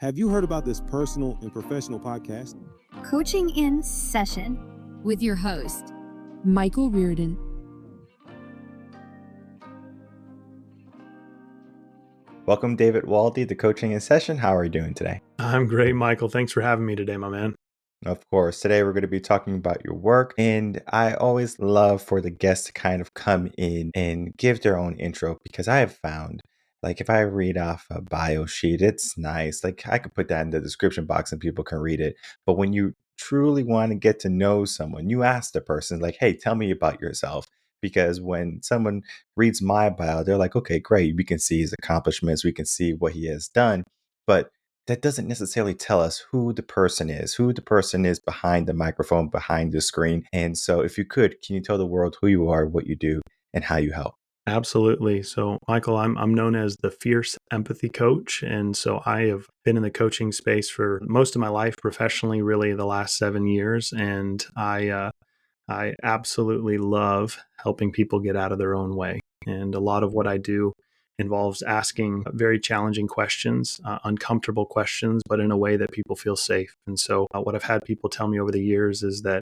Have you heard about this personal and professional podcast? Coaching in Session with your host, Michael Rearden. Welcome, David Waldy, to Coaching in Session. How are you doing today? I'm great, Michael. Thanks for having me today, my man. Of course, today we're going to be talking about your work, and I always love for the guests to kind of come in and give their own intro because I have found, like, if I read off a bio sheet, it's nice. Like, I could put that in the description box and people can read it. But when you truly want to get to know someone, you ask the person, like, hey, tell me about yourself. Because when someone reads my bio, they're like, okay, great. We can see his accomplishments. We can see what he has done. But that doesn't necessarily tell us who the person is behind the microphone, behind the screen. And so if you could, can you tell the world who you are, what you do, and how you help? Absolutely. So, Michael, I'm known as the Fierce Empathy Coach. And so I have been in the coaching space for most of my life professionally, really the last 7 years. And I absolutely love helping people get out of their own way. And a lot of what I do involves asking very challenging questions, uncomfortable questions, but in a way that people feel safe. And so what I've had people tell me over the years is that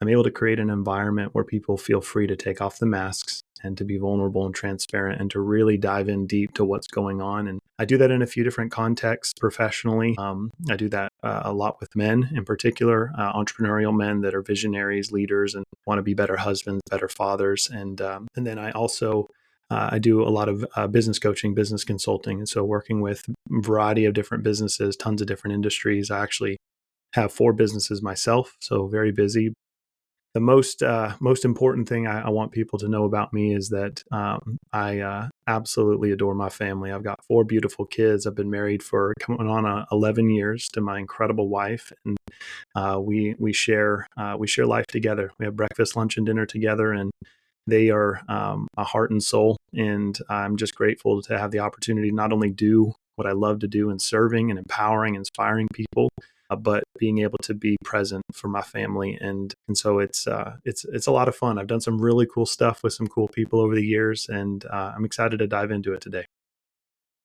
I'm able to create an environment where people feel free to take off the masks and to be vulnerable and transparent and to really dive in deep to what's going on. And I do that in a few different contexts professionally. I do that a lot with men in particular, entrepreneurial men that are visionaries, leaders, and want to be better husbands, better fathers. And then I also I do a lot of business coaching, business consulting. And so working with a variety of different businesses, tons of different industries. I actually have 4 businesses myself, so very busy. The most important thing I want people to know about me is that I absolutely adore my family. I've got 4 beautiful kids. I've been married for coming on 11 years to my incredible wife, and we share life together. We have breakfast, lunch, and dinner together, and they are a heart and soul. And I'm just grateful to have the opportunity to not only do what I love to do in serving and empowering, inspiring people, but being able to be present for my family. And so it's a lot of fun. I've done some really cool stuff with some cool people over the years, and I'm excited to dive into it today.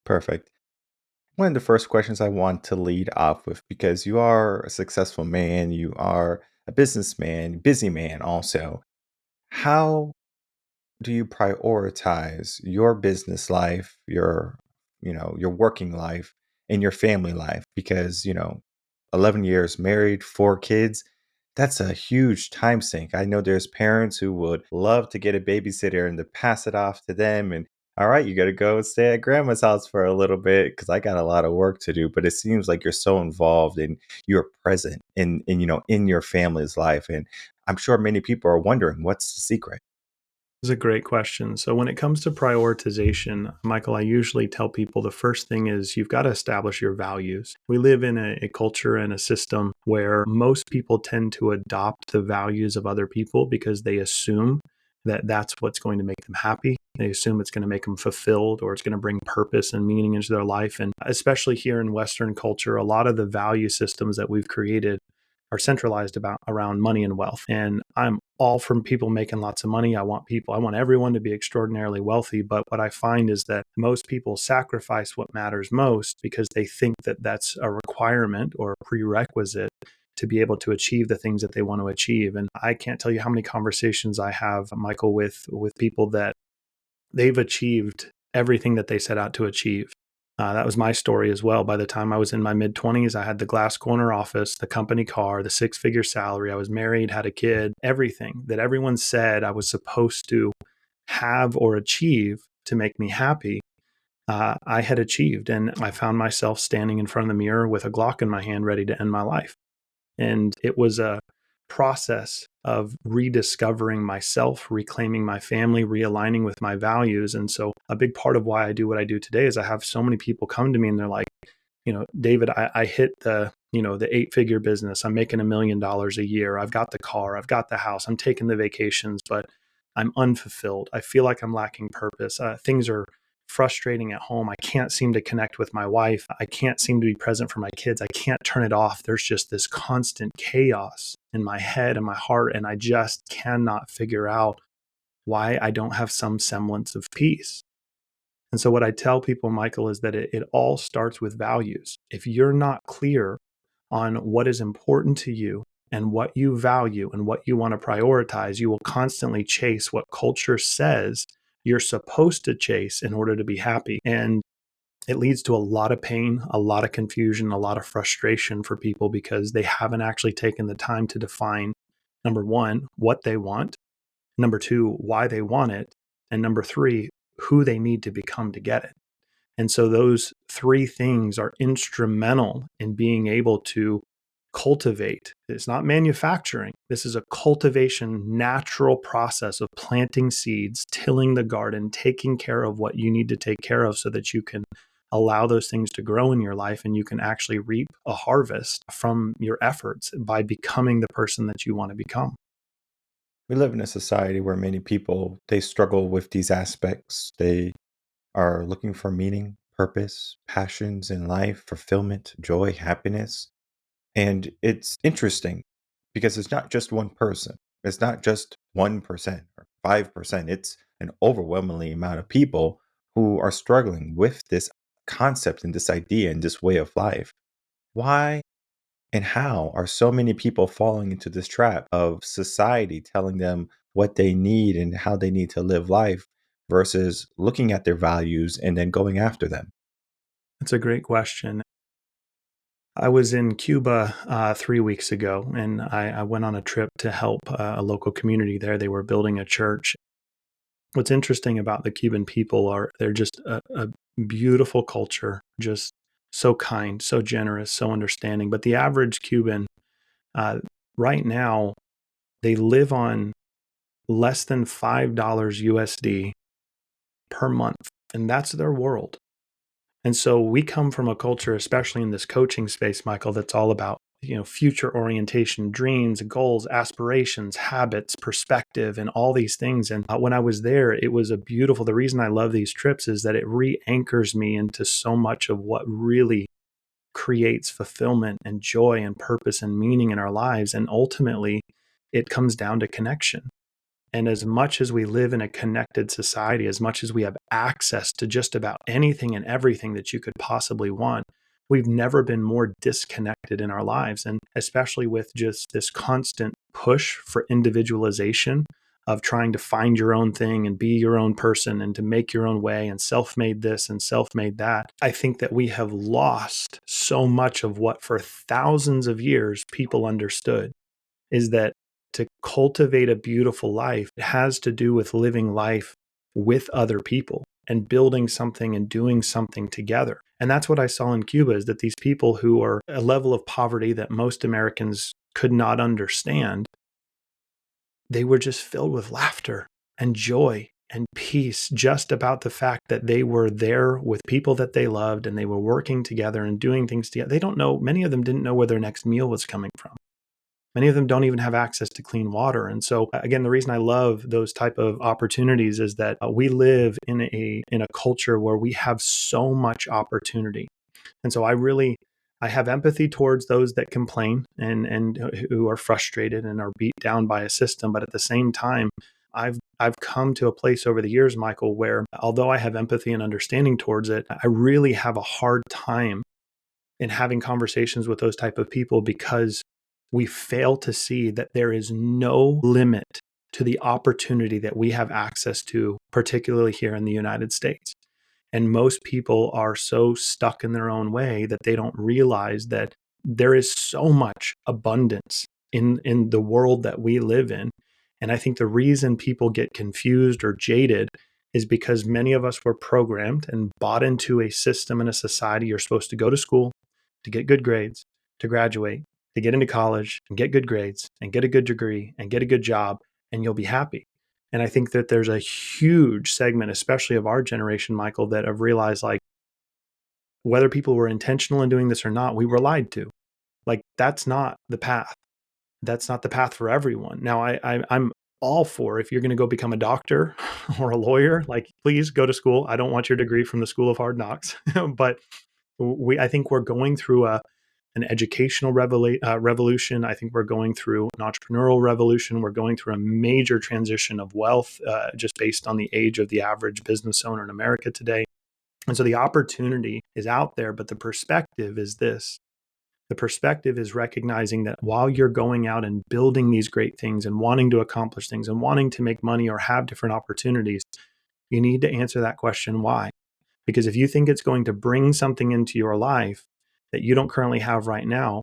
Perfect. One of the first questions I want to lead off with, because you are a successful man, you are a businessman, busy man also. How do you prioritize your business life, your working life, and your family life? Because, 11 years married, 4 kids, that's a huge time sink. I know there's parents who would love to get a babysitter and to pass it off to them. And all right, you got to go stay at grandma's house for a little bit because I got a lot of work to do. But it seems like you're so involved and you're present in your family's life. And I'm sure many people are wondering, what's the secret? It's a great question. So when it comes to prioritization, Michael, I usually tell people the first thing is you've got to establish your values. We live in a culture and a system where most people tend to adopt the values of other people because they assume that that's what's going to make them happy. They assume it's going to make them fulfilled or it's going to bring purpose and meaning into their life. And especially here in Western culture, a lot of the value systems that we've created are centralized around money and wealth. And I'm all from people making lots of money. I want everyone to be extraordinarily wealthy. But what I find is that most people sacrifice what matters most because they think that that's a requirement or a prerequisite to be able to achieve the things that they want to achieve. And I can't tell you how many conversations I have, Michael, with people that they've achieved everything that they set out to achieve. That was my story as well. By the time I was in my mid-20s, I had the glass corner office, the company car, the 6-figure salary. I was married, had a kid, everything that everyone said I was supposed to have or achieve to make me happy. I had achieved, and I found myself standing in front of the mirror with a Glock in my hand ready to end my life. And it was a process of rediscovering myself, reclaiming my family, realigning with my values. And so a big part of why I do what I do today is I have so many people come to me and they're like, David, I hit the 8-figure business. I'm making $1 million a year. I've got the car, I've got the house, I'm taking the vacations, but I'm unfulfilled. I feel like I'm lacking purpose. Things are frustrating at home. I can't seem to connect with my wife. I can't seem to be present for my kids. I can't turn it off. There's just this constant chaos in my head and my heart, and I just cannot figure out why I don't have some semblance of peace. And so what I tell people, Michael, is that it all starts with values. If you're not clear on what is important to you and what you value and what you want to prioritize, you will constantly chase what culture says you're supposed to chase in order to be happy. And it leads to a lot of pain, a lot of confusion, a lot of frustration for people because they haven't actually taken the time to define, number one, what they want, number two, why they want it, and number three, who they need to become to get it. And so those three things are instrumental in being able to cultivate. It's not manufacturing. This is a cultivation, natural process of planting seeds, tilling the garden, taking care of what you need to take care of so that you can allow those things to grow in your life and you can actually reap a harvest from your efforts by becoming the person that you want to become. We live in a society where many people they struggle with these aspects. They are looking for meaning, purpose, passions in life, fulfillment, joy, happiness. And it's interesting because it's not just one person. It's not just 1% or 5%. It's an overwhelmingly amount of people who are struggling with this concept and this idea and this way of life. Why and how are so many people falling into this trap of society telling them what they need and how they need to live life versus looking at their values and then going after them? That's a great question. I was in Cuba 3 weeks ago, and I went on a trip to help a local community there. They were building a church. What's interesting about the Cuban people are they're just a beautiful culture, just so kind, so generous, so understanding. But the average Cuban uh, right now, they live on less than $5 USD per month, and that's their world. And so we come from a culture, especially in this coaching space, Michael, that's all about, future orientation, dreams, goals, aspirations, habits, perspective, and all these things. And when I was there, it was the reason I love these trips is that it re-anchors me into so much of what really creates fulfillment and joy and purpose and meaning in our lives. And ultimately, it comes down to connection. And as much as we live in a connected society, as much as we have access to just about anything and everything that you could possibly want, we've never been more disconnected in our lives. And especially with just this constant push for individualization of trying to find your own thing and be your own person and to make your own way and self-made this and self-made that, I think that we have lost so much of what for thousands of years people understood is that to cultivate a beautiful life has to do with living life with other people and building something and doing something together. And that's what I saw in Cuba is that these people who are a level of poverty that most Americans could not understand, they were just filled with laughter and joy and peace just about the fact that they were there with people that they loved and they were working together and doing things together. Many of them didn't know where their next meal was coming from. Many of them don't even have access to clean water. And so again, the reason I love those type of opportunities is that we live in a culture where we have so much opportunity. And so I have empathy towards those that complain and who are frustrated and are beat down by a system. But at the same time, I've come to a place over the years, Michael, where although I have empathy and understanding towards it, I really have a hard time in having conversations with those type of people because we fail to see that there is no limit to the opportunity that we have access to, particularly here in the United States. And most people are so stuck in their own way that they don't realize that there is so much abundance in the world that we live in. And I think the reason people get confused or jaded is because many of us were programmed and bought into a system and a society. You're supposed to go to school to get good grades, to graduate, to get into college and get good grades and get a good degree and get a good job, and you'll be happy. And I think that there's a huge segment, especially of our generation, Michael, that have realized like whether people were intentional in doing this or not, we were lied to. Like that's not the path. That's not the path for everyone. Now, I'm all for if you're going to go become a doctor or a lawyer, like please go to school. I don't want your degree from the School of Hard Knocks, but I think we're going through an educational revolution. I think we're going through an entrepreneurial revolution. We're going through a major transition of wealth just based on the age of the average business owner in America today. And so the opportunity is out there, but the perspective is this. The perspective is recognizing that while you're going out and building these great things and wanting to accomplish things and wanting to make money or have different opportunities, you need to answer that question, why? Because if you think it's going to bring something into your life that you don't currently have right now,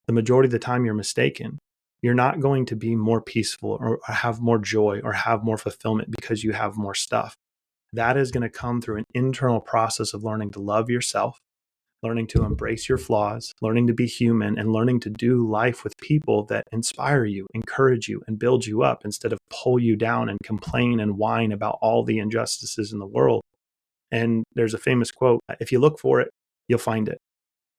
the majority of the time you're mistaken. You're not going to be more peaceful or have more joy or have more fulfillment because you have more stuff. That is going to come through an internal process of learning to love yourself, learning to embrace your flaws, learning to be human, and learning to do life with people that inspire you, encourage you, and build you up instead of pull you down and complain and whine about all the injustices in the world. And there's a famous quote, if you look for it, you'll find it.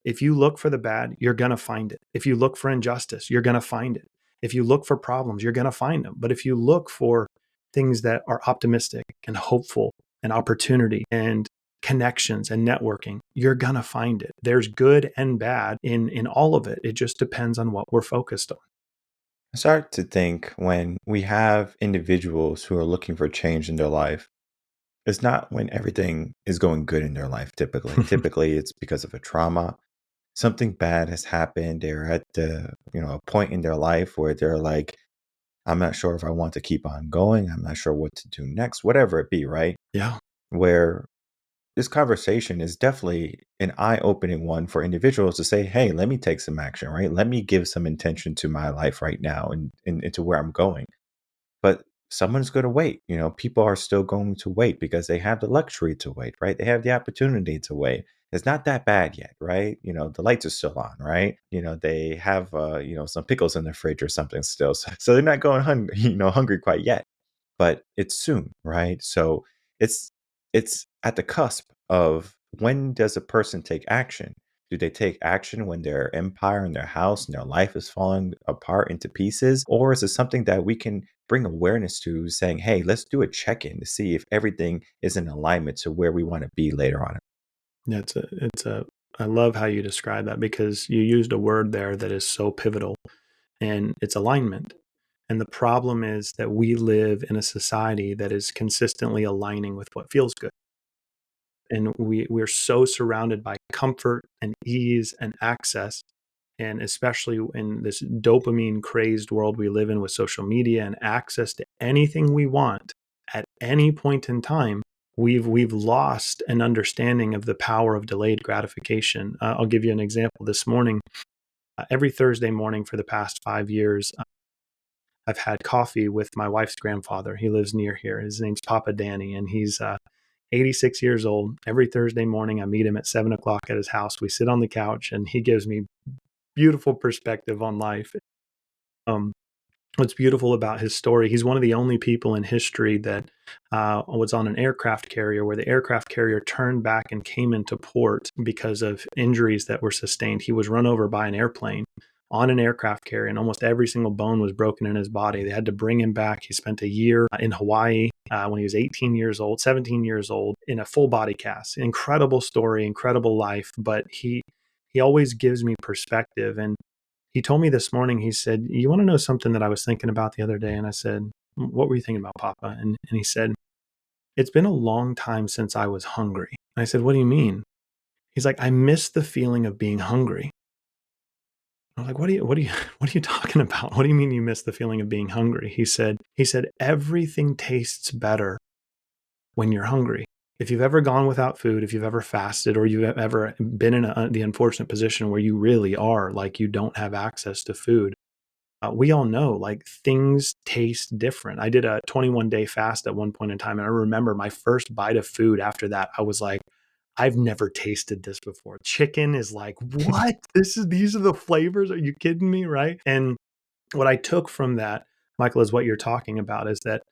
If you look for the bad, you're going to find it. If you look for injustice, you're going to find it. If you look for problems, you're going to find them. But if you look for things that are optimistic and hopeful and opportunity and connections and networking, you're going to find it. There's good and bad in all of it. It just depends on what we're focused on. I start to think when we have individuals who are looking for change in their life, it's not when everything is going good in their life typically. Typically, it's because of a trauma. Something bad has happened. They're at a point in their life where they're like, I'm not sure if I want to keep on going. I'm not sure what to do next, whatever it be, right? Yeah. Where this conversation is definitely an eye-opening one for individuals to say, hey, let me take some action, right? Let me give some intention to my life right now and into where I'm going. But someone's going to wait. People are still going to wait because they have the luxury to wait, right? They have the opportunity to wait. It's not that bad yet, right? The lights are still on, right? They have, some pickles in the fridge or something still. So they're not going hungry quite yet, but it's soon, right? So it's at the cusp of, when does a person take action? Do they take action when their empire and their house and their life is falling apart into pieces? Or is it something that we can bring awareness to, saying, hey, let's do a check-in to see if everything is in alignment to where we want to be later on? Yeah, I love how you describe that, because you used a word there that is so pivotal, and it's alignment. And the problem is that we live in a society that is consistently aligning with what feels good. And we're so surrounded by comfort and ease and access. And especially in this dopamine crazed world we live in with social media and access to anything we want at any point in time, we've lost an understanding of the power of delayed gratification. I'll give you an example. This morning, every Thursday morning for the past 5 years, I've had coffee with my wife's grandfather. He lives near here. His name's Papa Danny, and he's 86 years old. Every Thursday morning, I meet him at 7 o'clock at his house. We sit on the couch, and he gives me beautiful perspective on life. Um, what's beautiful about his story, he's one of the only people in history that was on an aircraft carrier where the aircraft carrier turned back and came into port because of injuries that were sustained. He was run over by an airplane on an aircraft carrier, and almost every single bone was broken in his body. They had to bring him back. He spent a year in Hawaii when he was 18 years old, 17 years old, in a full body cast. Incredible story, incredible life, but he always gives me perspective. And he told me this morning, he said, you want to know something that I was thinking about the other day? And I said, what were you thinking about, Papa? And he said, it's been a long time since I was hungry. And I said, what do you mean? He's like, I miss the feeling of being hungry. I was like, what are you talking about? What do you mean you miss the feeling of being hungry? He said, everything tastes better when you're hungry. If you've ever gone without food, if you've ever fasted, or you've ever been in the unfortunate position where you really are like you don't have access to food, we all know, like, things taste different. I did a 21-day fast at one point in time, and I remember my first bite of food after that, I was like, I've never tasted this before. Chicken is like, what? These are the flavors? Are you kidding me? Right? And what I took from that, Michael, is what you're talking about, is that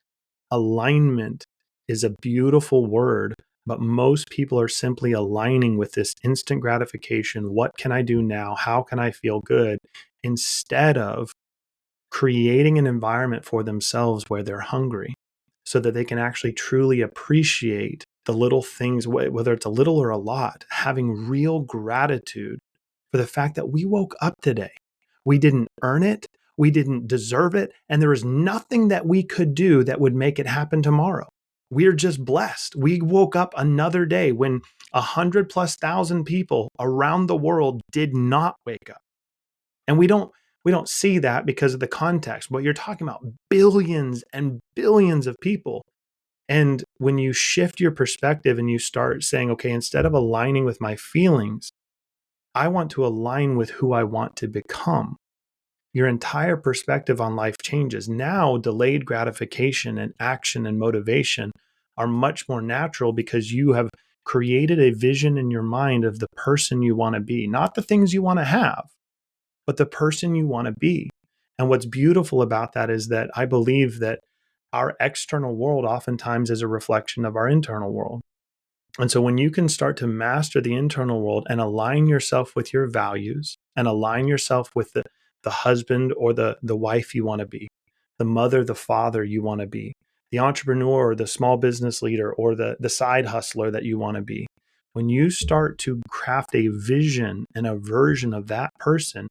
alignment is a beautiful word, but most people are simply aligning with this instant gratification. What can I do now? How can I feel good? Instead of creating an environment for themselves where they're hungry, so that they can actually truly appreciate the little things, whether it's a little or a lot, having real gratitude for the fact that we woke up today. We didn't earn it. We didn't deserve it. And there is nothing that we could do that would make it happen tomorrow. we're just blessed. We woke up another day when 100,000+ people around the world did not wake up. And we don't see that because of the context, but you're talking about billions and billions of people. And when you shift your perspective and you start saying, okay, instead of aligning with my feelings, I want to align with who I want to become, your entire perspective on life changes. Now, delayed gratification and action and motivation are much more natural because you have created a vision in your mind of the person you want to be, not the things you want to have, but the person you want to be. And what's beautiful about that is that I believe that our external world oftentimes is a reflection of our internal world. And so when you can start to master the internal world and align yourself with your values and align yourself with the husband or the wife you want to be, the mother, the father you want to be, the entrepreneur or the small business leader or the side hustler that you want to be, when you start to craft a vision and a version of that person,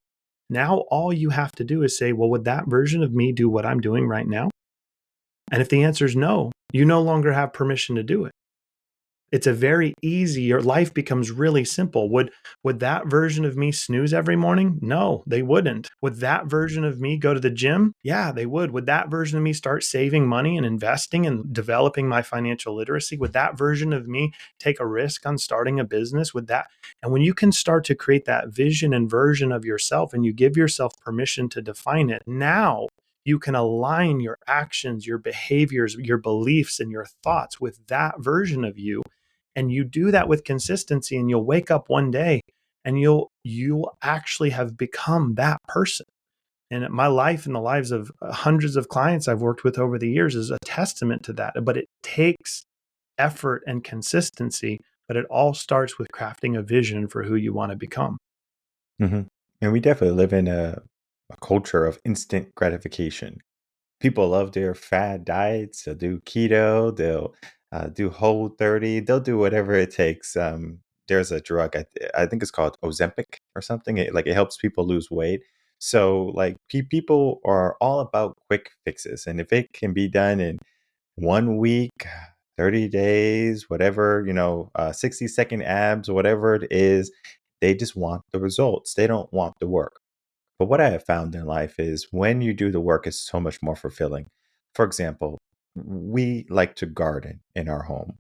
now all you have to do is say, well, would that version of me do what I'm doing right now? And if the answer is no, you no longer have permission to do it. It's a very easy, your life becomes really simple. Would that version of me snooze every morning? No, they wouldn't. Would that version of me go to the gym? Yeah, they would. Would that version of me start saving money and investing and developing my financial literacy? Would that version of me take a risk on starting a business? Would that? And when you can start to create that vision and version of yourself and you give yourself permission to define it, now you can align your actions, your behaviors, your beliefs, and your thoughts with that version of you. And you do that with consistency, and you'll wake up one day and you'll actually have become that person. And my life and the lives of hundreds of clients I've worked with over the years is a testament to that. But it takes effort and consistency, but it all starts with crafting a vision for who you want to become. Hmm. And we definitely live in a culture of instant gratification. People love their fad diets. They'll do keto. They'll do Whole 30. They'll do whatever it takes. There's a drug. I think it's called Ozempic or something. It helps people lose weight. So like people are all about quick fixes, and if it can be done in 1 week, 30 days, whatever, 60-second abs, whatever it is, they just want the results. They don't want the work. But what I have found in life is when you do the work, it's so much more fulfilling. For example, we like to garden in our home.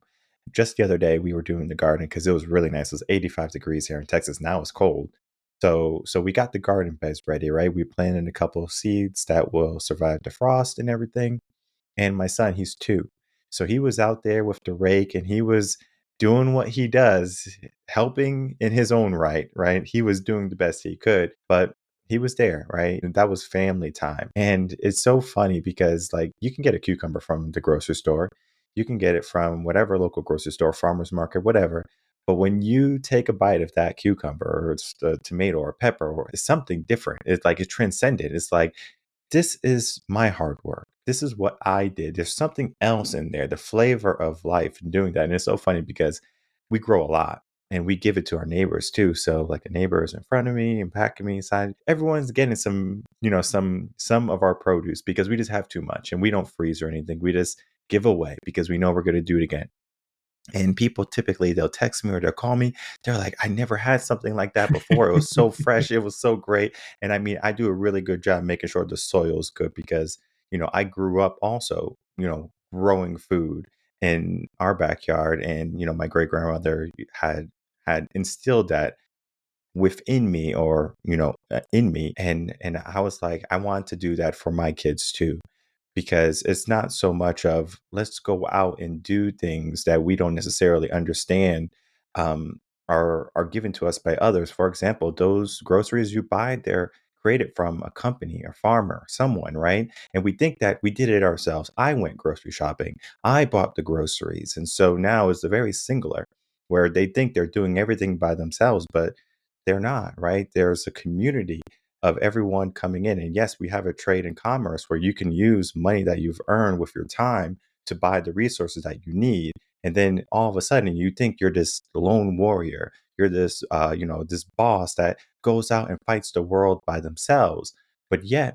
Just the other day, we were doing the garden because it was really nice. It was 85 degrees here in Texas. Now it's cold. So we got the garden beds ready, right? We planted a couple of seeds that will survive the frost and everything. And my son, he's 2. So he was out there with the rake and he was doing what he does, helping in his own right, right? He was doing the best he could, but he was there, right? And that was family time. And it's so funny because like you can get a cucumber from the grocery store, you can get it from whatever local grocery store, farmer's market, whatever. But when you take a bite of that cucumber or it's a tomato or pepper or it's something different, it's like it's transcended. It's like this is my hard work. This is what I did. There's something else in there, the flavor of life in doing that. And it's so funny because we grow a lot and we give it to our neighbors too. So like a neighbor is in front of me and packing me inside. Everyone's getting some, some of our produce because we just have too much and we don't freeze or anything. We just give away because we know we're going to do it again. And people typically they'll text me or they'll call me. They're like, I never had something like that before. It was so fresh. It was so great. And I mean, I do a really good job making sure the soil is good because, I grew up also, growing food in our backyard. And, my great grandmother had instilled that within me or, in me. And I was like, I want to do that for my kids too because it's not so much of let's go out and do things that we don't necessarily understand um, are given to us by others. For example, those groceries you buy, they're created from a company, a farmer, someone, right? And we think that we did it ourselves. I went grocery shopping. I bought the groceries. And so now it's a very singular where they think they're doing everything by themselves, but they're not, right? There's a community of everyone coming in. And yes, we have a trade and commerce where you can use money that you've earned with your time to buy the resources that you need. And then all of a sudden you think you're this lone warrior. You're this, this boss that goes out and fights the world by themselves. But yet,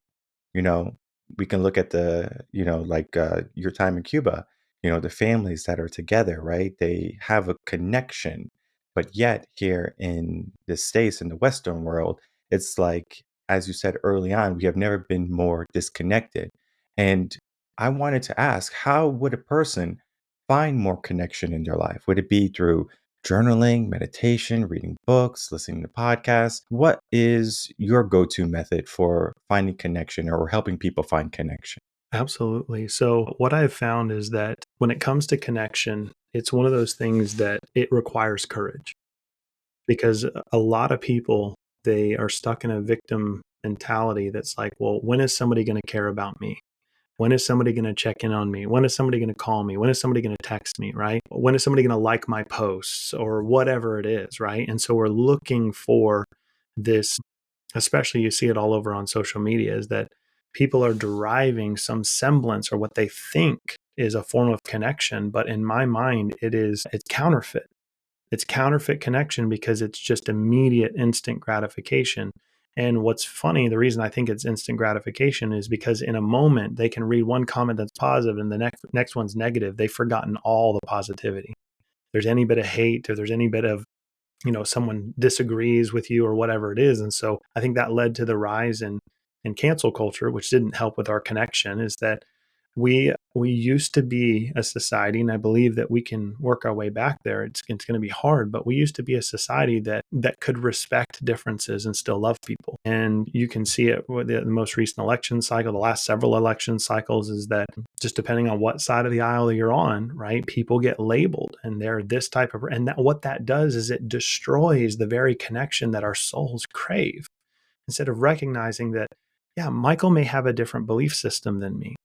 you know, we can look at the, like your time in Cuba. the families that are together, right? They have a connection. But yet, here in the States, in the Western world, it's like, as you said early on, we have never been more disconnected. And I wanted to ask, how would a person find more connection in their life? Would it be through journaling, meditation, reading books, listening to podcasts? What is your go to method for finding connection or helping people find connection? Absolutely. So, what I've found is that when it comes to connection, it's one of those things that it requires courage because a lot of people, they are stuck in a victim mentality that's like, well, when is somebody going to care about me? When is somebody going to check in on me? When is somebody going to call me? When is somebody going to text me? Right? When is somebody going to like my posts or whatever it is? Right? And so we're looking for this, especially you see it all over on social media, is that people are deriving some semblance or what they think is a form of connection. But in my mind, it's counterfeit. It's counterfeit connection because it's just immediate instant gratification. And what's funny, the reason I think it's instant gratification is because in a moment they can read one comment that's positive and the next one's negative. They've forgotten all the positivity. There's any bit of hate or there's any bit of someone disagrees with you or whatever it is. And so I think that led to the rise in cancel culture, which didn't help with our connection, is that we used to be a society, and I believe that we can work our way back there. It's going to be hard, but we used to be a society that could respect differences and still love people. And you can see it with the most recent election cycle, the last several election cycles, is that just depending on what side of the aisle you're on, right, people get labeled and they're this type of, and that what that does is it destroys the very connection that our souls crave. Instead of recognizing that, yeah, Michael may have a different belief system than me.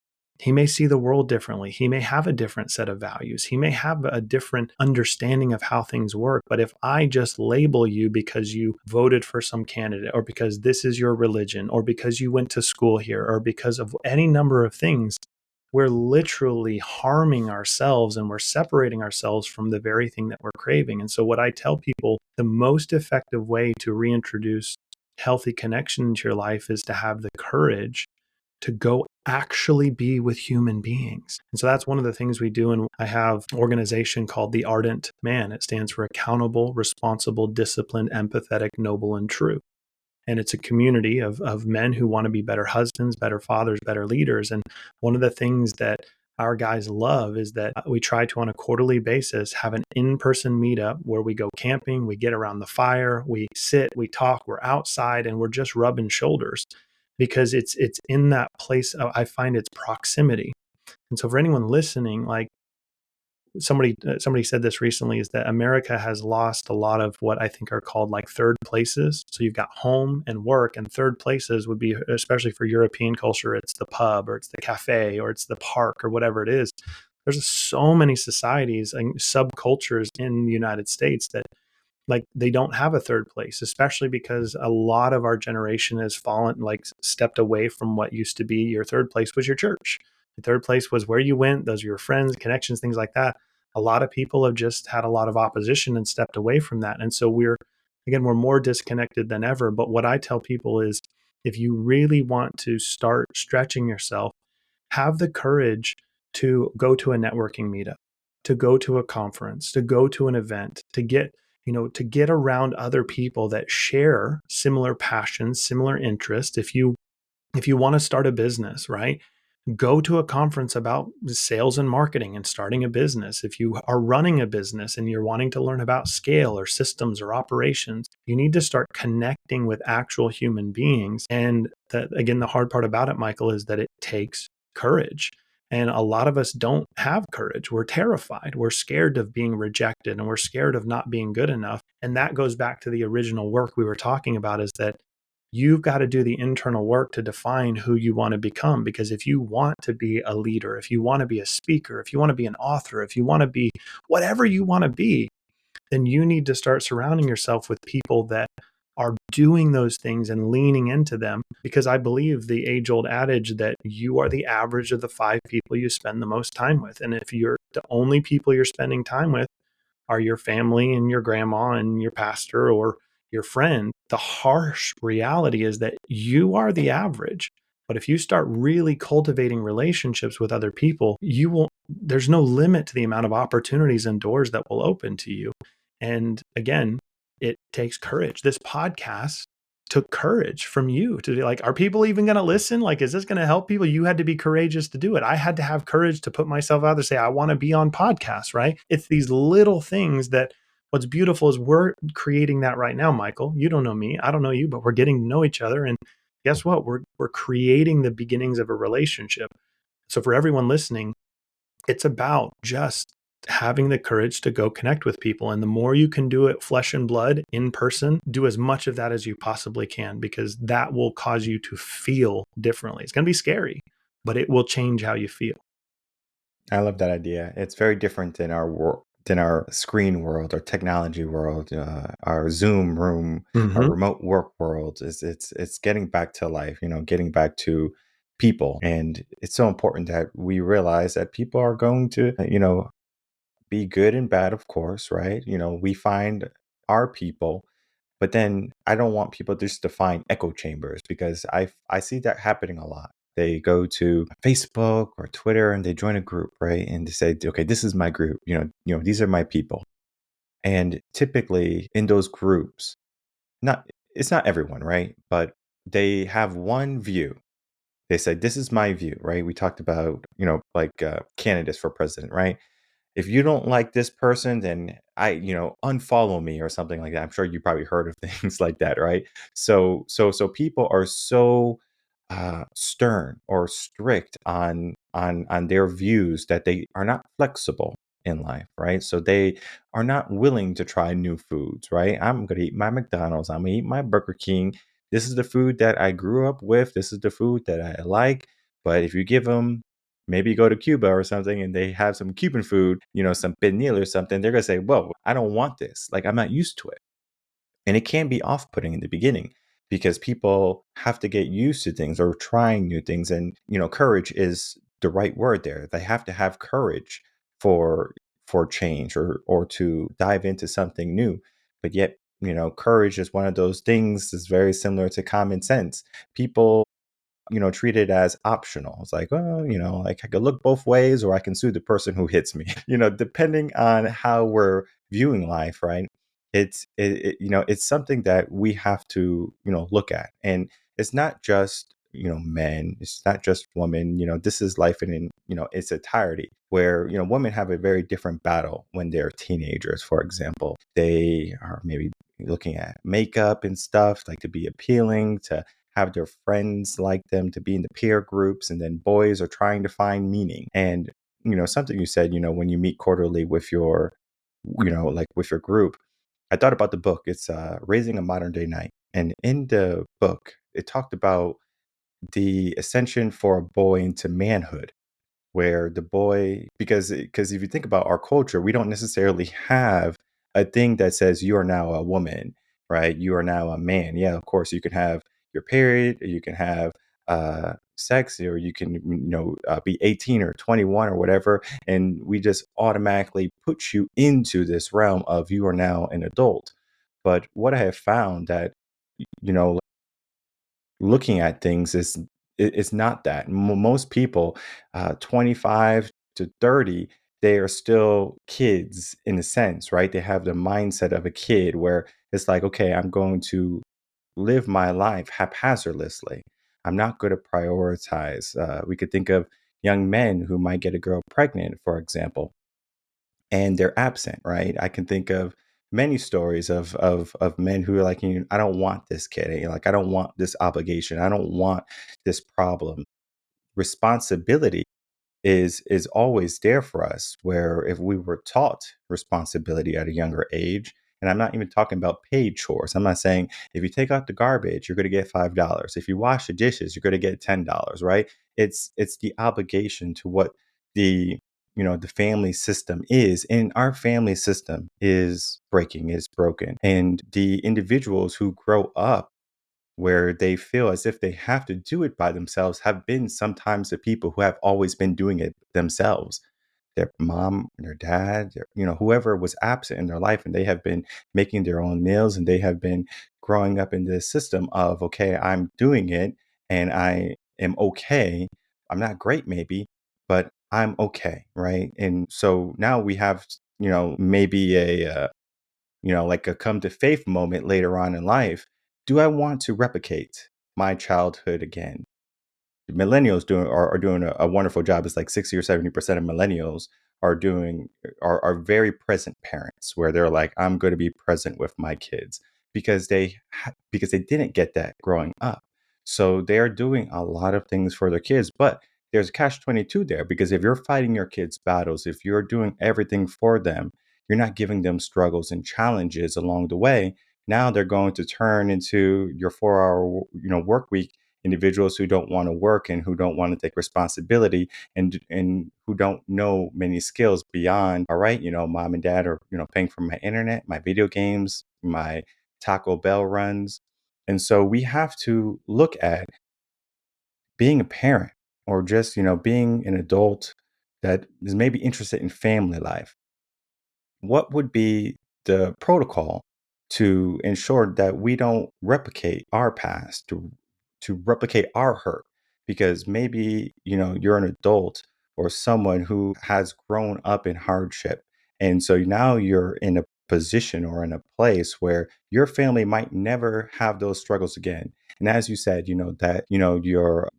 He may see the world differently. He may have a different set of values. He may have a different understanding of how things work. But if I just label you because you voted for some candidate, or because this is your religion, or because you went to school here, or because of any number of things, we're literally harming ourselves and we're separating ourselves from the very thing that we're craving. And so, what I tell people, the most effective way to reintroduce healthy connection into your life is to have the courage to go actually be with human beings. And so that's one of the things we do. And I have an organization called The Ardent Man. It stands for Accountable, Responsible, Disciplined, Empathetic, Noble, and True. And it's a community of men who want to be better husbands, better fathers, better leaders. And one of the things that our guys love is that we try to, on a quarterly basis, have an in-person meetup where we go camping, we get around the fire, we sit, we talk, we're outside, and we're just rubbing shoulders because it's in that place. I find its proximity. And so for anyone listening, like somebody said this recently, is that America has lost a lot of what I think are called like third places. So you've got home and work, and third places would be, especially for European culture, it's the pub or it's the cafe or it's the park or whatever it is. There's so many societies and subcultures in the United States that like they don't have a third place, especially because a lot of our generation has fallen, like stepped away from what used to be your third place was your church. The third place was where you went. Those are your friends, connections, things like that. A lot of people have just had a lot of opposition and stepped away from that. And so we're more disconnected than ever. But what I tell people is if you really want to start stretching yourself, have the courage to go to a networking meetup, to go to a conference, to go to an event, to get around other people that share similar passions, similar interests. If you want to start a business, right? Go to a conference about sales and marketing and starting a business. If you are running a business and you're wanting to learn about scale or systems or operations, you need to start connecting with actual human beings. And again, the hard part about it, Michael, is that it takes courage. And a lot of us don't have courage. We're terrified. We're scared of being rejected and we're scared of not being good enough. And that goes back to the original work we were talking about, is that you've got to do the internal work to define who you want to become. Because if you want to be a leader, if you want to be a speaker, if you want to be an author, if you want to be whatever you want to be, then you need to start surrounding yourself with people that are doing those things and leaning into them. Because I believe the age-old adage that you are the average of the 5 people you spend the most time with. And if you're the only people you're spending time with are your family and your grandma and your pastor or your friend, the harsh reality is that you are the average. But if you start really cultivating relationships with other people, there's no limit to the amount of opportunities and doors that will open to you. And again, it takes courage. This podcast took courage from you to be like, are people even going to listen? Like, is this going to help people? You had to be courageous to do it. I had to have courage to put myself out there, say, I want to be on podcasts, right? It's these little things that what's beautiful is we're creating that right now, Michael. You don't know me. I don't know you, but we're getting to know each other. And guess what? We're creating the beginnings of a relationship. So for everyone listening, it's about just having the courage to go connect with people. And the more you can do it flesh and blood in person, do as much of that as you possibly can, because that will cause you to feel differently. It's going to be scary, but it will change how you feel. I love that idea. It's very different than our screen world, our technology world, our Zoom room, our Mm-hmm. remote work world. It's getting back to life, getting back to people, and it's so important that we realize that people are going to, be good and bad, of course, right? We find our people, but then I don't want people just to find echo chambers because I see that happening a lot. They go to Facebook or Twitter and they join a group, right? And they say, okay, this is my group. These are my people. And typically in those groups, not it's not everyone, right? But they have one view. They say, this is my view, right? We talked about, like candidates for president, right? If you don't like this person, then unfollow me or something like that. I'm sure you probably heard of things like that, right? So people are so stern or strict on their views that they are not flexible in life, right? So they are not willing to try new foods, right? I'm gonna eat my McDonald's. I'm gonna eat my Burger King. This is the food that I grew up with. This is the food that I like. But if you give them maybe go to Cuba or something and they have some Cuban food, some pernil or something, they're going to say, whoa, I don't want this. Like, I'm not used to it. And it can be off putting in the beginning because people have to get used to things or trying new things. And, courage is the right word there. They have to have courage for change or to dive into something new. But yet, courage is one of those things that's very similar to common sense. People treat it as optional. It's like, well, like I could look both ways or I can sue the person who hits me, depending on how we're viewing life, right? It's something that we have to, look at. And it's not just, men, it's not just women, this is life in its entirety where, women have a very different battle when they're teenagers, for example. They are maybe looking at makeup and stuff like to be appealing to have their friends like them to be in the peer groups, and then boys are trying to find meaning. And something you said, when you meet quarterly with your like with your group, I thought about the book. It's Raising a Modern Day Knight, and in the book it talked about the ascension for a boy into manhood, where the boy, because if you think about our culture, we don't necessarily have a thing that says you are now a woman, right? You are now a man. Yeah, of course you can have your period, you can have sex, or you can be 18 or 21 or whatever, and we just automatically put you into this realm of you are now an adult. But what I have found that you know looking at things is not that. Most people, 25 to 30, they are still kids in a sense, right? They have the mindset of a kid where it's like, okay, I'm going to live my life haphazardly. I'm not going to prioritize. We could think of young men who might get a girl pregnant, for example, and they're absent, right? I can think of many stories of men who are like, I don't want this kid. Like, I don't want this obligation. I don't want this problem. Responsibility is always there for us, where if we were taught responsibility at a younger age, and I'm not even talking about paid chores. I'm not saying if you take out the garbage you're going to get $5, if you wash the dishes you're going to get $10, right? It's the obligation to what the the family system is, and our family system is broken, and the individuals who grow up where they feel as if they have to do it by themselves have been sometimes the people who have always been doing it themselves. Their mom, their dad, whoever was absent in their life, and they have been making their own meals, and they have been growing up in this system of, okay, I'm doing it, and am okay. I'm not great, maybe, but I'm okay, right? And so now we have, maybe like a come to faith moment later on in life. Do I want to replicate my childhood again? Millennials are doing a wonderful job. It's like 60 or 70% of millennials are doing are very present parents, where they're like, I'm going to be present with my kids because because they didn't get that growing up. So they are doing a lot of things for their kids, but there's a catch 22 there, because if you're fighting your kids' battles, if you're doing everything for them, you're not giving them struggles and challenges along the way. Now they're going to turn into your 4 hour work week individuals who don't want to work and who don't want to take responsibility, and who don't know many skills beyond, all right, mom and dad are paying for my internet, my video games, my Taco Bell runs. And so we have to look at being a parent, or just being an adult that is maybe interested in family life. What would be the protocol to ensure that we don't replicate our past, to replicate our hurt? Because maybe you're an adult or someone who has grown up in hardship, and so now you're in a position or in a place where your family might never have those struggles again. And as you said, that your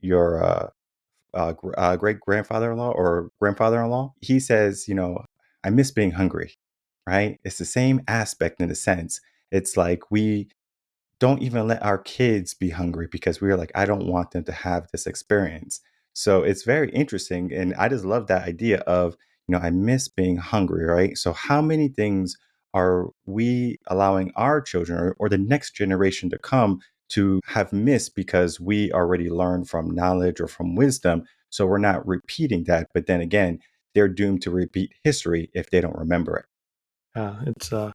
great grandfather-in-law or grandfather-in-law, he says, I miss being hungry, right? It's the same aspect in a sense. It's like we don't even let our kids be hungry because we're like, I don't want them to have this experience. So it's very interesting. And I just love that idea of, I miss being hungry, right? So how many things are we allowing our children, or the next generation to come, to have missed because we already learned from knowledge or from wisdom? So we're not repeating that. But then again, they're doomed to repeat history if they don't remember it. It's you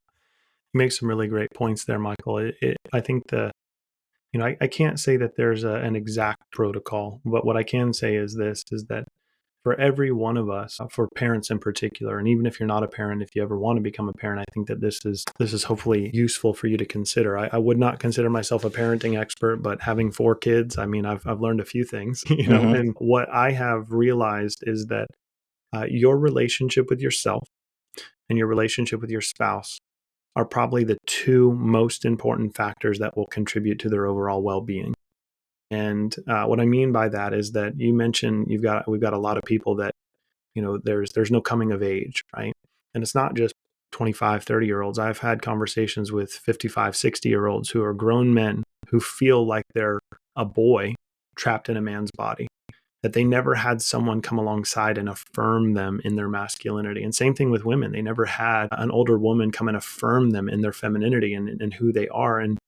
make some really great points there, Michael. I think I can't say that there's an exact protocol, but what I can say is that for every one of us, for parents in particular, and even if you're not a parent, if you ever want to become a parent, I think that this is hopefully useful for you to consider. I would not consider myself a parenting expert, but having 4 kids, I mean, I've learned a few things, Hmm. and what I have realized is that your relationship with yourself and your relationship with your spouse are probably the 2 most important factors that will contribute to their overall well-being. And what I mean by that is that you mentioned we've got a lot of people that there's no coming of age, right? And it's not just 25, 30-year olds. I've had conversations with 55, 60-year olds who are grown men who feel like they're a boy trapped in a man's body, that they never had someone come alongside and affirm them in their masculinity. And same thing with women. They never had an older woman come and affirm them in their femininity and who they are. And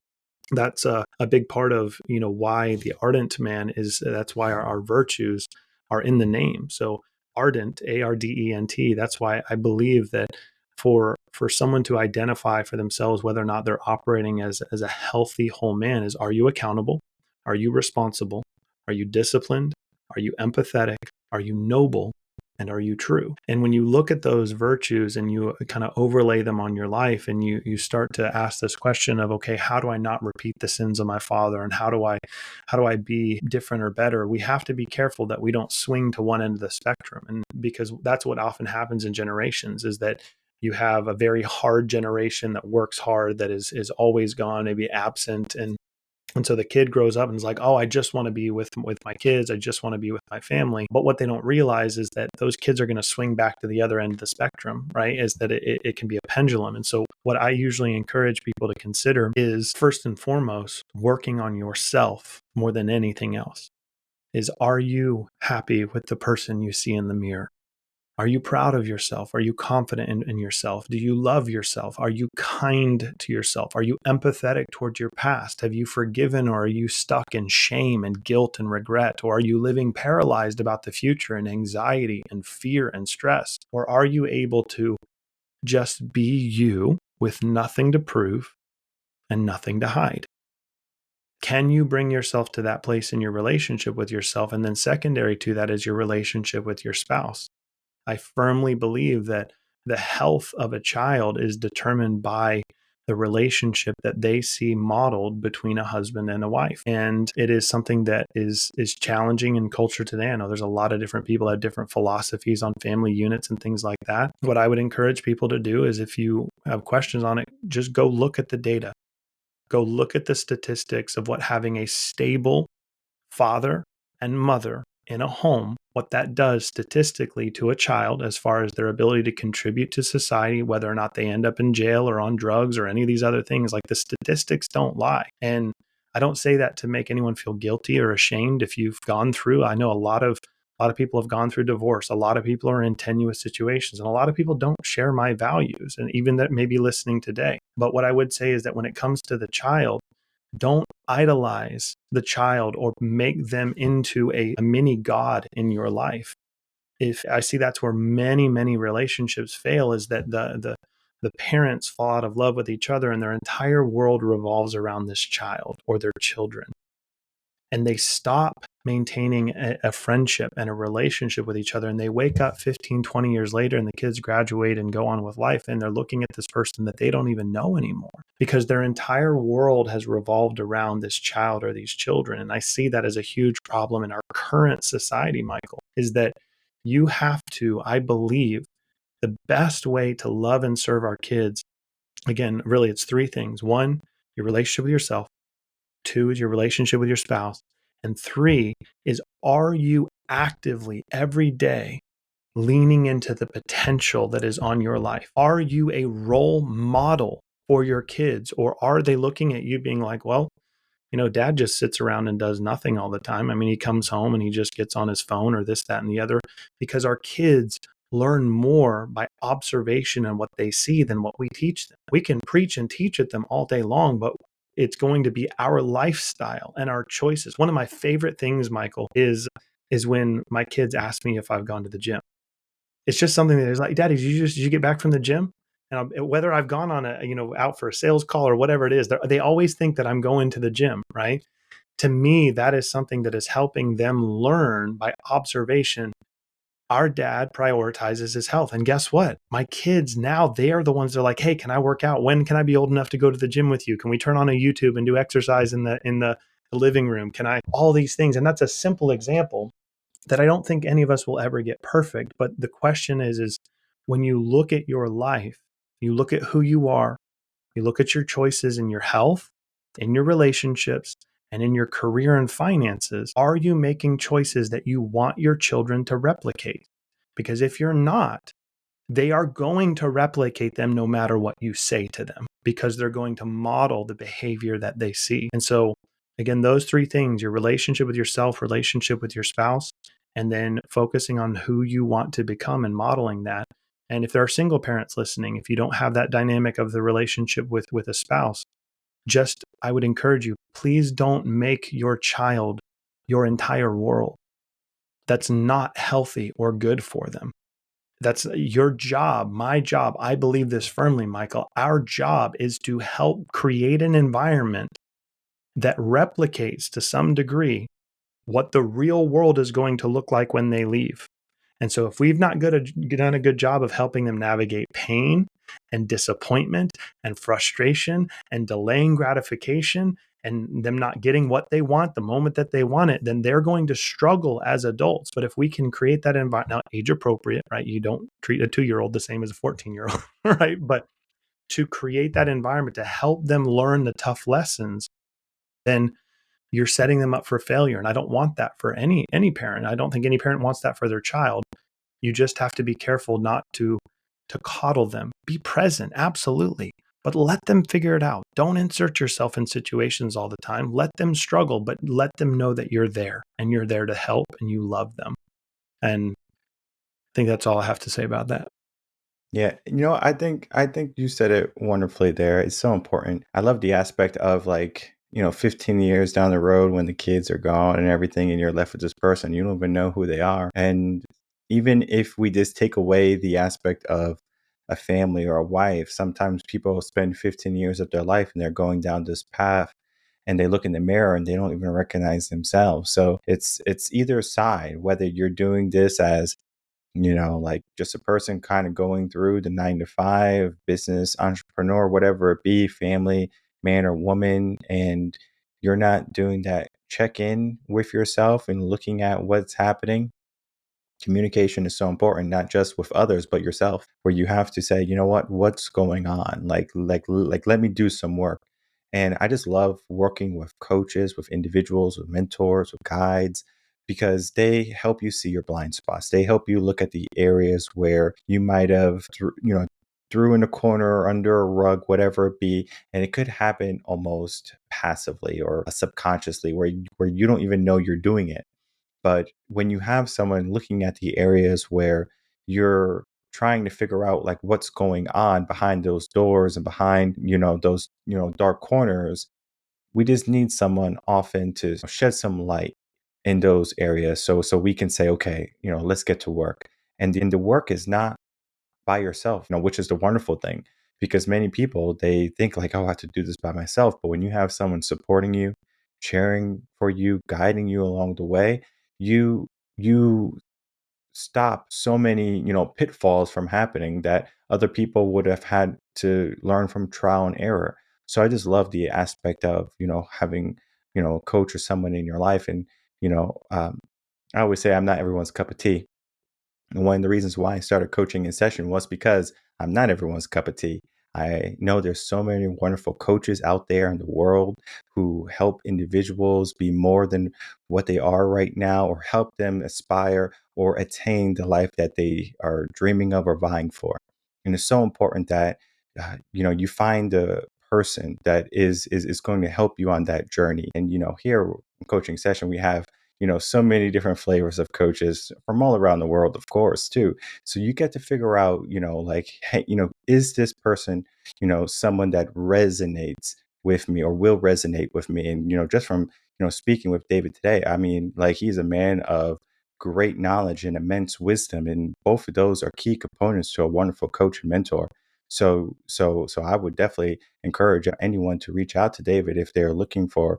that's a big part of why the ardent man is. That's why our virtues are in the name. So ardent, ARDENT. That's why I believe that for someone to identify for themselves whether or not they're operating as a healthy whole man is: are you accountable? Are you responsible? Are you disciplined? Are you empathetic? Are you noble? And are you true? And when you look at those virtues and you kind of overlay them on your life, and you start to ask this question of, okay, how do I not repeat the sins of my father, and how do I be different or better? We have to be careful that we don't swing to one end of the spectrum. And because that's what often happens in generations, is that you have a very hard generation that works hard, that is always gone, maybe absent, and so the kid grows up and is like, oh, I just want to be with my kids. I just want to be with my family. But what they don't realize is that those kids are going to swing back to the other end of the spectrum, right? Is that it can be a pendulum. And so what I usually encourage people to consider is, first and foremost, working on yourself more than anything else. Is, are you happy with the person you see in the mirror? Are you proud of yourself? Are you confident in yourself? Do you love yourself? Are you kind to yourself? Are you empathetic towards your past? Have you forgiven, or are you stuck in shame and guilt and regret? Or are you living paralyzed about the future and anxiety and fear and stress? Or are you able to just be you with nothing to prove and nothing to hide? Can you bring yourself to that place in your relationship with yourself? And then secondary to that is your relationship with your spouse. I firmly believe that the health of a child is determined by the relationship that they see modeled between a husband and a wife. And it is something that is challenging in culture today. I know there's a lot of different people that have different philosophies on family units and things like that. What I would encourage people to do is, if you have questions on it, just go look at the data. Go look at the statistics of what having a stable father and mother in a home, what that does statistically to a child as far as their ability to contribute to society, whether or not they end up in jail or on drugs or any of these other things. Like, the statistics don't lie. And I don't say that to make anyone feel guilty or ashamed if you've gone through. I know a lot of people have gone through divorce. A lot of people are in tenuous situations, and a lot of people don't share my values, and even that may be listening today. But what I would say is that when it comes to the child, don't idolize the child or make them into a mini god in your life. If I see that's where many relationships fail, is that the parents fall out of love with each other and their entire world revolves around this child or their children. And they stop maintaining a friendship and a relationship with each other. And they wake up 15, 20 years later, and the kids graduate and go on with life. And they're looking at this person that they don't even know anymore, because their entire world has revolved around this child or these children. And I see that as a huge problem in our current society, Michael, is that you have to, I believe, the best way to love and serve our kids, again, really, it's three things. One, your relationship with yourself. Two is your relationship with your spouse. And three is, are you actively every day leaning into the potential that is on your life? Are you a role model for your kids? Or are they looking at you being like, well, dad just sits around and does nothing all the time. I mean, he comes home and he just gets on his phone or this, that, and the other. Because our kids learn more by observation and what they see than what we teach them. We can preach and teach at them all day long, but it's going to be our lifestyle and our choices. One of my favorite things, Michael, is when my kids ask me if I've gone to the gym. It's just something that is like, Daddy, did you get back from the gym? And whether I've gone on out for a sales call or whatever it is, they always think that I'm going to the gym, right? To me, that is something that is helping them learn by observation. Our dad prioritizes his health. And guess what? My kids now, they are the ones that are like, hey, can I work out? When can I be old enough to go to the gym with you? Can we turn on a YouTube and do exercise in the living room? Can I, all these things? And that's a simple example that I don't think any of us will ever get perfect. But the question is when you look at your life, you look at who you are, you look at your choices in your health, in your relationships, and in your career and finances, are you making choices that you want your children to replicate? Because if you're not, they are going to replicate them no matter what you say to them, because they're going to model the behavior that they see. And so, again, those three things: your relationship with yourself, relationship with your spouse, and then focusing on who you want to become and modeling that. And if there are single parents listening, if you don't have that dynamic of the relationship with a spouse, I would encourage you, please don't make your child your entire world. That's not healthy or good for them. That's your job, my job. I believe this firmly, Michael. Our job is to help create an environment that replicates to some degree what the real world is going to look like when they leave. And so if we've not done a good job of helping them navigate pain and disappointment and frustration and delaying gratification and them not getting what they want the moment that they want it, then they're going to struggle as adults. But if we can create that environment, now age appropriate, right? You don't treat a 2-year-old the same as a 14-year-old, right? But to create that environment to help them learn the tough lessons, then you're setting them up for failure. And I don't want that for any parent. I don't think any parent wants that for their child. You just have to be careful not to coddle them. Be present, absolutely, but let them figure it out. Don't insert yourself in situations all the time. Let them struggle, but let them know that you're there and you're there to help and you love them. And I think that's all I have to say about that. Yeah, I think you said it wonderfully there. It's so important. I love the aspect of, like, 15 years down the road when the kids are gone and everything, and you're left with this person, you don't even know who they are. And even if we just take away the aspect of a family or a wife, sometimes people spend 15 years of their life and they're going down this path and they look in the mirror and they don't even recognize themselves. So it's either side, whether you're doing this as like just a person kind of going through the 9 to 5, business, entrepreneur, whatever it be, family, man or woman, and you're not doing that check in with yourself and looking at what's happening. Communication is so important, not just with others but yourself, where you have to say, you know what's going on, like let me do some work. And I just love working with coaches, with individuals, with mentors, with guides, because they help you see your blind spots. They help you look at the areas where you might have threw in a corner or under a rug, whatever it be, and it could happen almost passively or subconsciously, where you don't even know you're doing it. But when you have someone looking at the areas where you're trying to figure out like what's going on behind those doors and behind, those, dark corners, we just need someone often to shed some light in those areas, so we can say, okay, let's get to work. And the work is not by yourself, which is the wonderful thing, because many people, they think like, oh, I have to do this by myself. But when you have someone supporting you, cheering for you, guiding you along the way, you you stop so many, pitfalls from happening that other people would have had to learn from trial and error. So I just love the aspect of, having, a coach or someone in your life. And, I always say I'm not everyone's cup of tea. And one of the reasons why I started coaching in session was because I'm not everyone's cup of tea. I know there's so many wonderful coaches out there in the world who help individuals be more than what they are right now, or help them aspire or attain the life that they are dreaming of or vying for. And it's so important that you find the person that is going to help you on that journey. And here in coaching session, we have so many different flavors of coaches from all around the world, of course, too. So you get to figure out, like, hey, is this person, someone that resonates with me or will resonate with me? And, just from, speaking with David today, I mean, like, he's a man of great knowledge and immense wisdom. And both of those are key components to a wonderful coach and mentor. So I would definitely encourage anyone to reach out to David if they're looking for,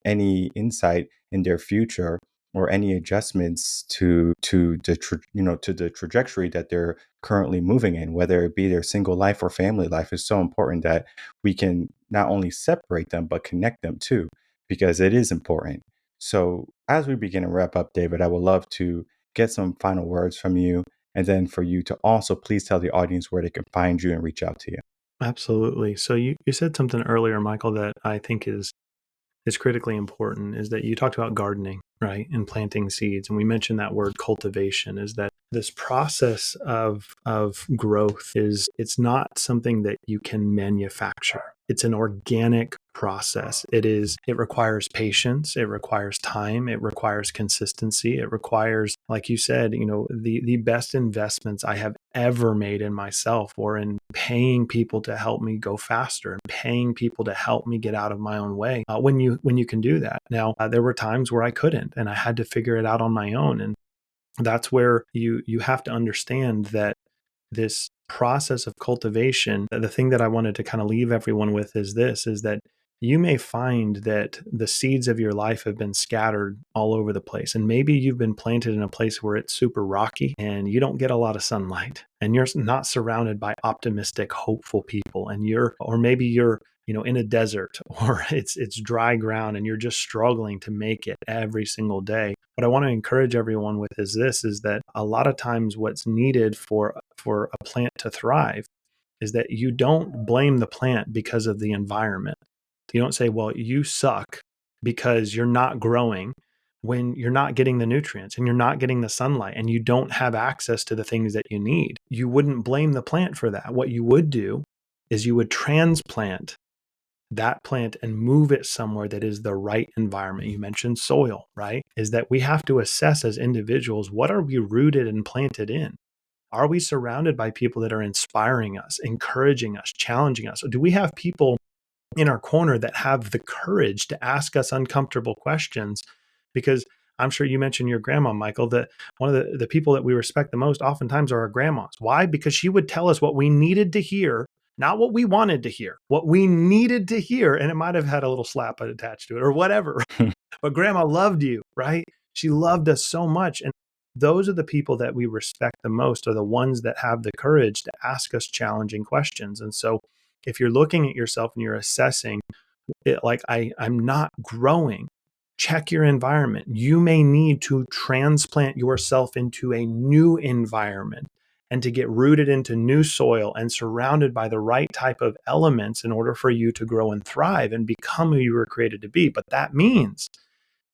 any insight in their future, or any adjustments to the trajectory that they're currently moving in, whether it be their single life or family life. Is so important that we can not only separate them but connect them too, because it is important. So as we begin to wrap up, David, I would love to get some final words from you, and then for you to also please tell the audience where they can find you and reach out to you. Absolutely. So you said something earlier, Michael, that I think is critically important, is that you talked about gardening, right? And planting seeds. And we mentioned that word cultivation, is that this process of growth it's not something that you can manufacture. It's an organic process. It requires patience, it requires time, it requires consistency, it requires, like you said, the best investments I have ever made in myself, or in paying people to help me go faster and paying people to help me get out of my own way, when you can do that. Now, there were times where I couldn't, and I had to figure it out on my own. And that's where you have to understand that this process of cultivation, the thing that I wanted to kind of leave everyone with is this, is that you may find that the seeds of your life have been scattered all over the place. And maybe you've been planted in a place where it's super rocky and you don't get a lot of sunlight, and you're not surrounded by optimistic, hopeful people. And or maybe you're, in a desert, or it's dry ground, and you're just struggling to make it every single day. What I want to encourage everyone with is this, is that a lot of times what's needed for a plant to thrive is that you don't blame the plant because of the environment. You don't say, well, you suck because you're not growing, when you're not getting the nutrients and you're not getting the sunlight and you don't have access to the things that you need. You wouldn't blame the plant for that. What you would do is you would transplant that plant and move it somewhere that is the right environment. You mentioned soil, right? Is that we have to assess as individuals, what are we rooted and planted in? Are we surrounded by people that are inspiring us, encouraging us, challenging us? Or do we have people in our corner that have the courage to ask us uncomfortable questions? Because I'm sure you mentioned your grandma, Michael, that one of the people that we respect the most oftentimes are our grandmas. Why? Because she would tell us what we needed to hear, not what we wanted to hear, what we needed to hear. And it might have had a little slap attached to it or whatever. But grandma loved you, right? She loved us so much. those are the people that we respect the most, are the ones that have the courage to ask us challenging questions. And so if you're looking at yourself and you're assessing it, like I'm not growing, check your environment. You may need to transplant yourself into a new environment and to get rooted into new soil and surrounded by the right type of elements in order for you to grow and thrive and become who you were created to be. But that means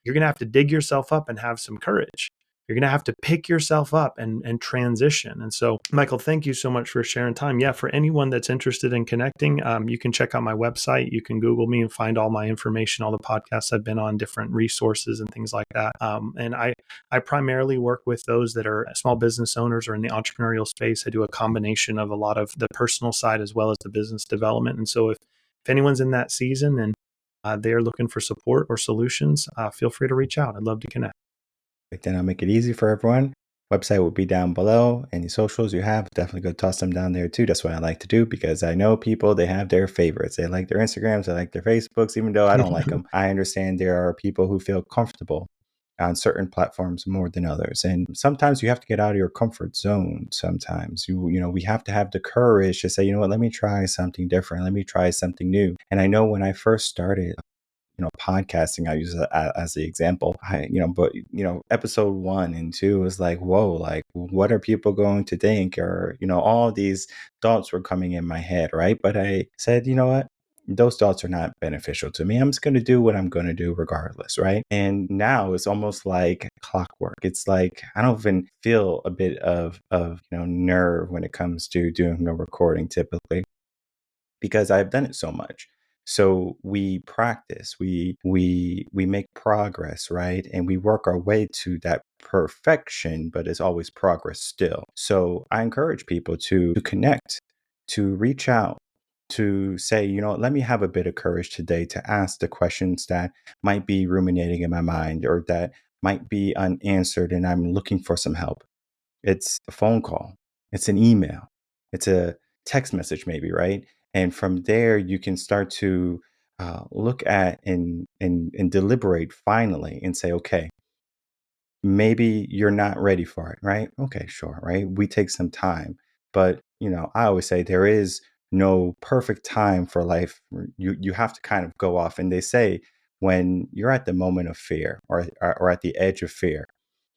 you're going to have to dig yourself up and have some courage. You're going to have to pick yourself up and transition. And so, Michael, thank you so much for sharing time. Yeah, for anyone that's interested in connecting, you can check out my website. You can Google me and find all my information, all the podcasts I've been on, different resources and things like that. And I primarily work with those that are small business owners or in the entrepreneurial space. I do a combination of a lot of the personal side as well as the business development. And so if anyone's in that season and they're looking for support or solutions, feel free to reach out. I'd love to connect. Then I'll make it easy for everyone. Website will be down below. Any socials you have, definitely go toss them down there too. That's what I like to do, because I know people, they have their favorites. They like their Instagrams, they like their Facebooks, even though I don't like them. I understand there are people who feel comfortable on certain platforms more than others. And sometimes you have to get out of your comfort zone. Sometimes we have to have the courage to say, you know what, let me try something different. Let me try something new. And I know when I first started, podcasting, I use it as the example. But episode 1 and 2 was like, whoa, like, what are people going to think? Or, all these thoughts were coming in my head, right? But I said, you know what? Those thoughts are not beneficial to me. I'm just going to do what I'm going to do regardless, right? And now it's almost like clockwork. It's like I don't even feel a bit of nerve when it comes to doing a recording typically, because I've done it so much. So we practice, we make progress, right? And we work our way to that perfection, but it's always progress still. So I encourage people to connect, to reach out, to say, let me have a bit of courage today to ask the questions that might be ruminating in my mind or that might be unanswered and I'm looking for some help. It's a phone call, it's an email, it's a text message maybe, right? And from there, you can start to look at and deliberate finally and say, okay, maybe you're not ready for it, right? Okay, sure, right? We take some time. But, I always say there is no perfect time for life. You have to kind of go off. And they say when you're at the moment of fear or at the edge of fear,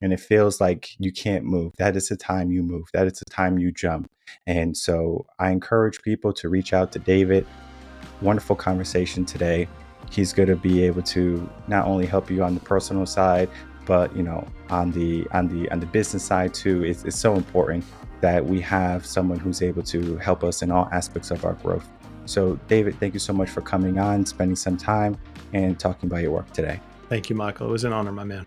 and it feels like you can't move, that is the time you move. That is the time you jump. And so I encourage people to reach out to David. Wonderful conversation today. He's going to be able to not only help you on the personal side, but on the business side too. It's so important that we have someone who's able to help us in all aspects of our growth. So David, thank you so much for coming on, spending some time and talking about your work today. Thank you, Michael. It was an honor, my man.